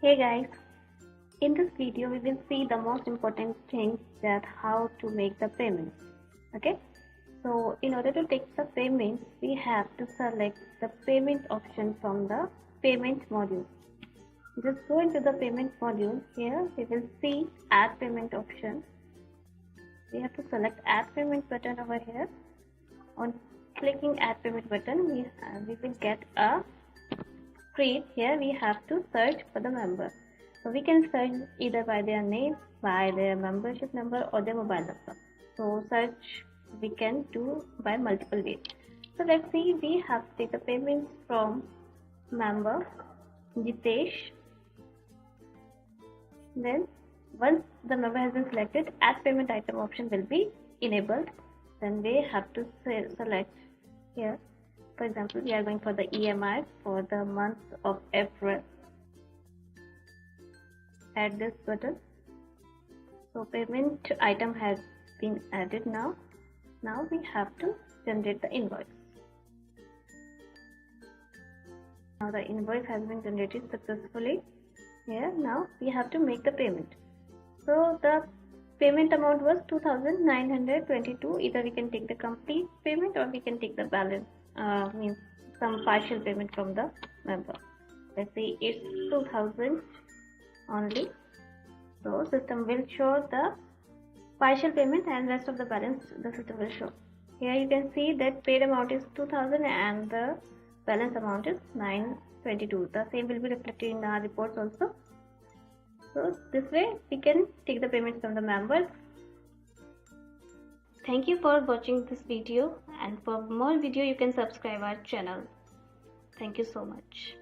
Hey guys, in this video we will see the most important things, that how to make the payments. Okay, so in order to take the payments we have to select the payment option from the payment module. Just go into the payment module. Here we will see add payment option. We have to select add payment button over here. On clicking add payment button we will get a screen. Here we have to search for the member. So we can search either by their name, by their membership number, or their mobile number. So search we can do by multiple ways. So let's see, we have to take the payments from member Jitesh. Then once the member has been selected, add payment item option will be enabled. Then we have to select here. For example, we are going for the EMI for the month of April. Add this button. So payment item has been added now. Now we have to generate the invoice. Now the invoice has been generated successfully. Here now we have to make the payment. So the payment amount was 2,922. Either we can take the complete payment or we can take the balance, means some partial payment from the member. Let's say it's 2,000 only. So system will show the partial payment and rest of the balance the system will show. Here you can see that paid amount is 2,000 and the balance amount is 922. The same will be reflected in our reports also. So this way we can take the payments from the members. Thank you for watching this video, and for more video you can subscribe our channel. Thank you so much.